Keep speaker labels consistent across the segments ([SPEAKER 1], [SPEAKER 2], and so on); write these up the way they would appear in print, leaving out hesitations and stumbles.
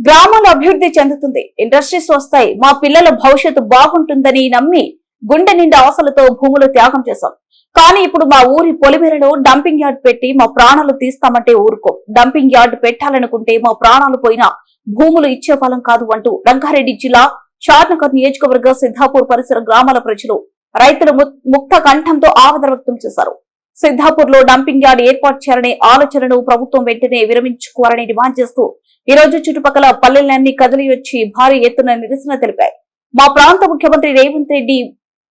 [SPEAKER 1] గ్రామాల అభివృద్ధి చెందుతుంది, ఇండస్ట్రీస్ వస్తాయి, మా పిల్లల భవిష్యత్తు బాగుంటుందని నమ్మి గుండె నిండా ఆశలతో భూములు త్యాగం చేశాం. కానీ ఇప్పుడు మా ఊరి పొలిమేరలో డంపింగ్ యార్డ్ పెట్టి మా ప్రాణాలు తీస్తామంటే ఊరుకో. డంపింగ్ యార్డ్ పెట్టాలనుకుంటే మా ప్రాణాలు పోయినా భూములు ఇచ్చే ఫలం కాదు అంటూ రంగారెడ్డి జిల్లా షాద్నగర్ నియోజకవర్గ సిద్ధాపూర్ పరిసర గ్రామాల ప్రజలు రైతులు ముక్త కంఠంతో ఆవేదన వ్యక్తం చేశారు. సిద్ధాపూర్ లో డంపింగ్ యార్డ్ ఏర్పాటు చేయాలనే ఆలోచనను ప్రభుత్వం వెంటనే విరమించుకోవాలని డిమాండ్ చేస్తూ ఈ రోజు చుట్టుపక్కల పల్లెలన్నీ కదిలి వచ్చి భారీ ఎత్తున నిరసన తెలిపాయి. మా ప్రాంత ముఖ్యమంత్రి రేవంత్ రెడ్డి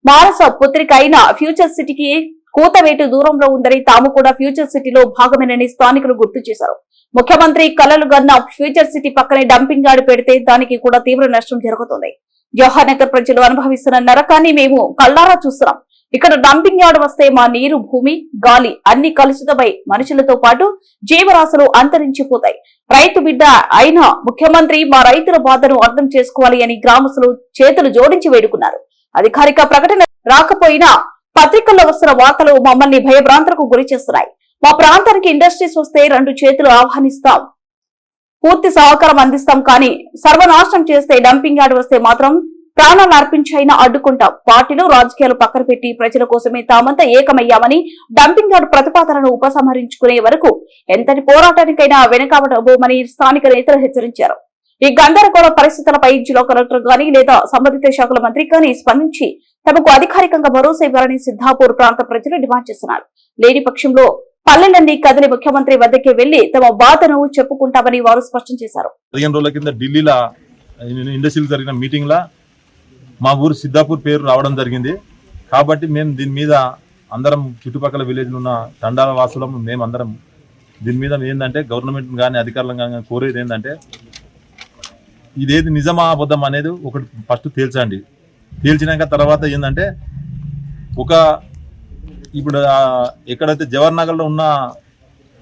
[SPEAKER 1] మానస పుత్రిక అయిన ఫ్యూచర్ సిటీకి కూతవేటు దూరంలో ఉందని, తాము కూడా ఫ్యూచర్ సిటీలో భాగమేనని స్థానికులు గుర్తు చేశారు. ముఖ్యమంత్రి కలలు గన్న ఫ్యూచర్ సిటీ పక్కనే డంపింగ్ యార్డ్ పెడితే దానికి కూడా తీవ్ర నష్టం జరుగుతుంది. జవహర్ నగర్ ప్రజలు అనుభవిస్తున్న నరకాన్ని మేము కళ్లారా చూస్తున్నాం. ఇక్కడ డంపింగ్ యార్డ్ వస్తే మా నీరు, భూమి, గాలి అన్ని కలుషితమై మనుషులతో పాటు జీవరాశులు అంతరించిపోతాయి. రైతు బిడ్డ అయిన ముఖ్యమంత్రి మా రైతుల బాధను అర్థం చేసుకోవాలి అని గ్రామస్తులు చేతులు జోడించి వేడుకున్నారు. అధికారిక ప్రకటన రాకపోయినా పత్రికల్లో వస్తున్న వార్తలు మమ్మల్ని భయభ్రాంతులకు గురి చేస్తున్నాయి. మా ప్రాంతానికి ఇండస్ట్రీస్ వస్తే 2 చేతులు ఆహ్వానిస్తాం, పూర్తి సహకారం అందిస్తాం. కానీ సర్వనాశనం చేస్తే, డంపింగ్ యార్డ్ వస్తే మాత్రం ప్రాణాలు అర్పించైనా అడ్డుకుంటాం. పార్టీలు, రాజకీయాలు పక్కన పెట్టి ప్రజల కోసమే తామంతా ఏకమయ్యామని, డంపింగ్ యార్డ్ ప్రతిపాదనను ఉపసంహరించుకునే వరకు ఎంతటి పోరాటానికైనా వెనుకాబడబోమని స్థానిక నేతలు హెచ్చరించారు. ఈ గందరగోళ పరిస్థితులపై జిల్లా కలెక్టర్ గాని లేదా సంబంధిత శాఖల మంత్రి కానీ స్పందించి తమకు అధికారికంగా భరోసా ఇవ్వాలని సిద్ధాపూర్ ప్రాంత ప్రజలు డిమాండ్ చేస్తున్నారు. లేని పక్షంలో పల్లెలన్నీ కదిలి ముఖ్యమంత్రి వద్దకే వెళ్లి తమ బాధను చెప్పుకుంటామని వారు స్పష్టం చేశారు.
[SPEAKER 2] 15 రోజుల కింద ఢిల్లీలో ఇండస్ట్రీలో జరిగిన మీటింగ్ లా మా ఊరు సిద్ధాపూర్ పేరు రావడం జరిగింది. కాబట్టి మేము దీని మీద అందరం చుట్టుపక్కల విలేజ్ ఉన్న తండాల వాసులం మేమందరం దీని మీద ఏంటంటే గవర్నమెంట్ కానీ అధికారులను కానీ కోరేది ఏంటంటే ఇదేది నిజమా అబద్ధం అనేది ఒకటి ఫస్ట్ తేల్చండి. తేల్చినాక తర్వాత ఏంటంటే ఇప్పుడు ఎక్కడైతే జవహర్ నగర్లో ఉన్న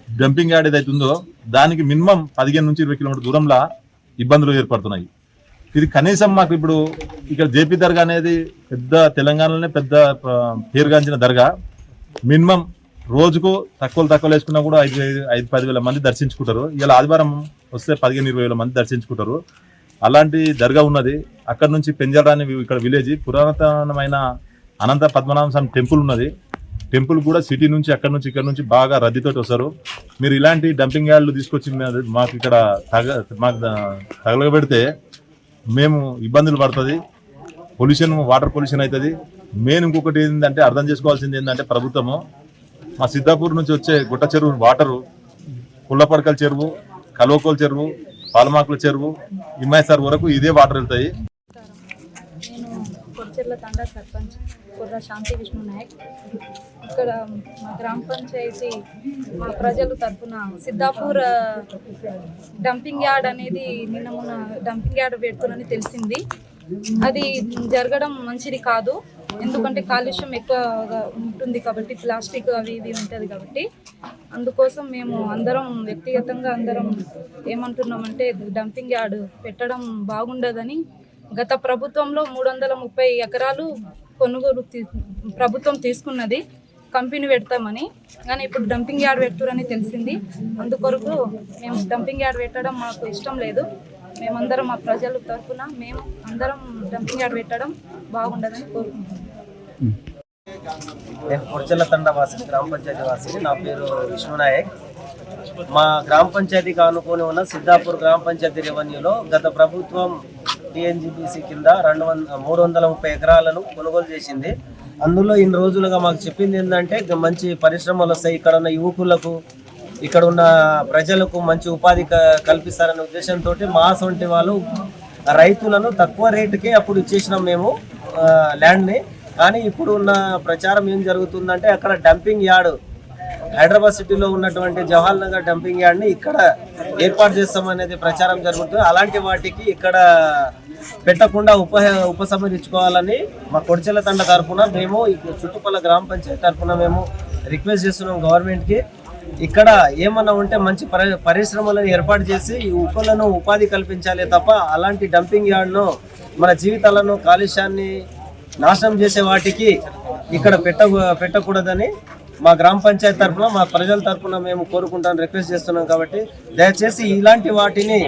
[SPEAKER 2] డంపింగ్ యార్డ్ ఏదైతే ఉందో దానికి మినిమం 15 నుంచి 20 కిలోమీటర్ దూరంలో ఇబ్బందులు ఏర్పడుతున్నాయి. ఇది కనీసం మాకు ఇప్పుడు ఇక్కడ జేపీ దర్గా అనేది పెద్ద తెలంగాణలోనే పెద్ద పేరుగాంచిన దర్గా. మినిమం రోజుకు తక్కువ వేసుకున్నా కూడా 5-10 వేల మంది దర్శించుకుంటారు. ఇలా ఆదివారం వస్తే 15-20 వేల మంది దర్శించుకుంటారు. అలాంటి దర్గా ఉన్నది. అక్కడ నుంచి పెంజరాని ఇక్కడ విలేజ్ పురాతనమైన అనంత పద్మనాభ స్వామి టెంపుల్ ఉన్నది. టెంపుల్ కూడా సిటీ నుంచి అక్కడ నుంచి బాగా రద్దీతోటి వస్తారు. మీరు ఇలాంటి డంపింగ్ యార్డ్లు తీసుకొచ్చి మాకు ఇక్కడ తగలబెడితే మేము ఇబ్బందులు పడుతుంది. పొల్యూషన్, వాటర్ పొల్యూషన్ అవుతుంది. మెయిన్ ఇంకొకటి ఏంటంటే అర్థం చేసుకోవాల్సింది ఏంటంటే ప్రభుత్వము మా సిద్ధాపూర్ నుంచి వచ్చే గుట్ట చెరువు వాటరు పుల్లపడకల చెరువు, కల్వకోల్ చెరువు, పాలమాకుల చెరువు, ఇమ్మాయిసార్ వరకు ఇదే వాటర్ వెళ్తాయి.
[SPEAKER 3] నేను కొర్చెర్ల తండా సర్పంచ్ కుర్ర శాంతి విష్ణు నాయక్. ఇక్కడ మా గ్రామ పంచాయతీ మా ప్రజల తరఫున సిద్ధాపూర్ డంపింగ్ యార్డ్ అనేది నిన్న మొన్న డంపింగ్ యార్డ్ పెడుతుందని తెలిసింది. అది జరగడం మంచిది కాదు. ఎందుకంటే కాలుష్యం ఎక్కువగా ఉంటుంది కాబట్టి, ప్లాస్టిక్ అవి ఇవి ఉంటుంది కాబట్టి. అందుకోసం మేము అందరం వ్యక్తిగతంగా అందరం ఏమంటున్నామంటే డంపింగ్ యార్డ్ పెట్టడం బాగుండదని. గత ప్రభుత్వంలో 330 ఎకరాలు కొనుగోలు ప్రభుత్వం తీసుకున్నది కంపెనీ పెడతామని. కానీ ఇప్పుడు డంపింగ్ యార్డ్ పెడుతురని తెలిసింది. అందుకొరకు మేము డంపింగ్ యార్డ్ పెట్టడం మాకు ఇష్టం లేదు. మేమందరం మా ప్రజల తరఫున మేము అందరం డంపింగ్ యార్డ్ పెట్టడం బాగుండదని కోరుకుంటున్నాం.
[SPEAKER 4] నేను కొర్చెర్ల తండా వాసి, గ్రామ పంచాయతీ వాసిని. నా పేరు విష్ణునాయక్. మా గ్రామ పంచాయతీకి ఆనుకొని ఉన్న సిద్ధాపూర్ గ్రామ పంచాయతీ రెవెన్యూలో గత ప్రభుత్వం టీఎన్జీబీసీ కింద 330 ఎకరాలను కొనుగోలు చేసింది. అందులో ఇన్ని రోజులుగా మాకు చెప్పింది ఏంటంటే మంచి పరిశ్రమలు వస్తాయి, ఇక్కడ ఉన్న యువకులకు, ఇక్కడ ఉన్న ప్రజలకు మంచి ఉపాధి కల్పిస్తారనే ఉద్దేశంతో మా సొంటి వాళ్ళు రైతులను తక్కువ రేటుకే అప్పుడు ఇచ్చేసినాం మేము ల్యాండ్ని. కానీ ఇప్పుడు ఉన్న ప్రచారం ఏం జరుగుతుందంటే అక్కడ డంపింగ్ యార్డ్ హైదరాబాద్ సిటీలో ఉన్నటువంటి జవహర్ నగర్ డంపింగ్ యార్డ్ని ఇక్కడ ఏర్పాటు చేస్తామనేది ప్రచారం జరుగుతుంది. అలాంటి వాటికి ఇక్కడ పెట్టకుండా ఉపసంహరించుకోవాలని మా కొర్చెర్ల తండ తరఫున మేము చుట్టుపక్కల గ్రామ పంచాయతీ తరఫున మేము రిక్వెస్ట్ చేస్తున్నాం గవర్నమెంట్కి. ఇక్కడ ఏమన్నా ఉంటే మంచి పరిశ్రమలను ఏర్పాటు చేసి ఈ ఉప్పులను ఉపాధి కల్పించాలి తప్ప అలాంటి డంపింగ్ యార్డ్ను మన జీవితాలను కాలుష్యాన్ని నాశనం చేసే వాటికి ఇక్కడ పెట్టకూడదని మా గ్రామ పంచాయతీ తరఫున మా ప్రజల తరఫున మేము కోరుకుంటాం, రిక్వెస్ట్ చేస్తున్నాం. కాబట్టి దయచేసి ఇలాంటి వాటిని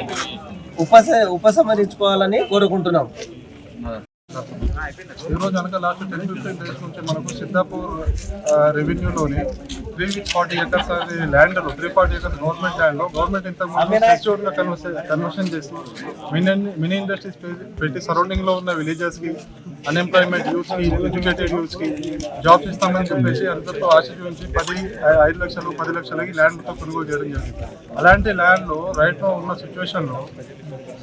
[SPEAKER 4] ఉపసంహరించుకోవాలని కోరుకుంటున్నాం.
[SPEAKER 5] ఈరోజు అనగా లాస్ట్ 10-15 డేస్ నుంచి మనకు సిద్ధాపూర్ రెవెన్యూలోని 340 acres అనే ల్యాండ్లో 340 acres గవర్నమెంట్ ల్యాండ్లో గవర్నమెంట్ ఇంతకుముందు సెక్యూర్గా కన్వర్షన్ చేసి మినీ ఇండస్ట్రీస్ పెట్టి సరౌండింగ్లో ఉన్న విలేజెస్కి అన్ఎంప్లాయ్మెంట్ యూత్స్కి ఎడ్యుకేటెడ్ యూత్స్కి జాబ్స్ ఇస్తామని చెప్పేసి అందరితో ఆశ చూపించి 5 లక్షలు 10 లక్షలకి ల్యాండ్తో కొనుగోలు చేయడం జరిగింది. అలాంటి ల్యాండ్లో రైట్లో ఉన్న సిచ్యువేషన్లో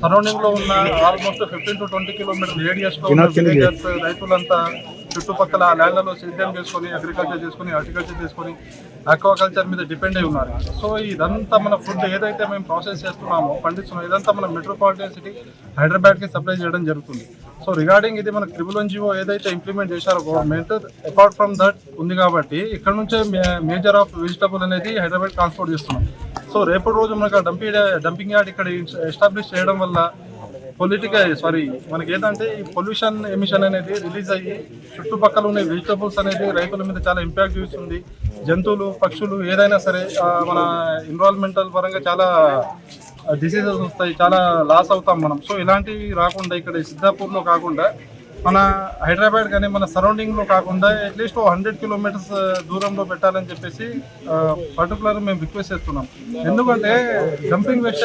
[SPEAKER 5] సరౌండింగ్లో ఉన్న ఆల్మోస్ట్ 15 to 20 కిలోమీటర్ రేడియస్లో ఉన్న విలేజర్స్ రైతులంతా చుట్టుపక్కల ల్యాండ్లలో సేద్యం చేసుకొని అగ్రికల్చర్ చేసుకొని హార్టికల్చర్ చేసుకొని ఆక్వాకల్చర్ మీద డిపెండ్ అయి ఉన్నారు. సో ఇదంతా మన ఫుడ్ ఏదైతే మేము ప్రాసెస్ చేస్తున్నామో పండిస్తున్నామో ఇదంతా మన మెట్రోపాలిటన్ సిటీ హైదరాబాద్కి సప్లై చేయడం జరుగుతుంది. సో రిగార్డింగ్ ఇది మన ట్రిబుల్ NGO ఏదైతే ఇంప్లిమెంట్ చేశారో గవర్నమెంట్ అపార్ట్ ఫ్రమ్ దట్ ఉంది కాబట్టి ఇక్కడ నుంచే మేజర్ ఆఫ్ వెజిటబుల్ అనేది హైదరాబాద్ ట్రాన్స్పోర్ట్ చేస్తున్నాం. సో రేపటి రోజు మనకు డంపింగ్ యార్డ్ ఇక్కడ ఎస్టాబ్లిష్ చేయడం వల్ల మనకి ఏంటంటే ఈ పొల్యూషన్ ఎమిషన్ అనేది రిలీజ్ అయ్యి చుట్టుపక్కల ఉన్న వెజిటబుల్స్ అనేది రైతుల మీద చాలా ఇంపాక్ట్ చూస్తుంది. జంతువులు పక్షులు ఏదైనా సరే మన ఎన్విరాన్మెంటల్ పరంగా చాలా డిసీజెస్ వస్తాయి, చాలా లాస్ అవుతాం మనం. సో ఇలాంటివి రాకుండా ఇక్కడ సిద్ధాపూర్లో కాకుండా మన హైదరాబాద్ కానీ మన సరౌండింగ్లో కాకుండా అట్లీస్ట్ 100 కిలోమీటర్స్ దూరంలో పెట్టాలని చెప్పేసి పర్టికులర్గా మేము రిక్వెస్ట్ చేస్తున్నాం. ఎందుకంటే డంపింగ్ వేస్ట్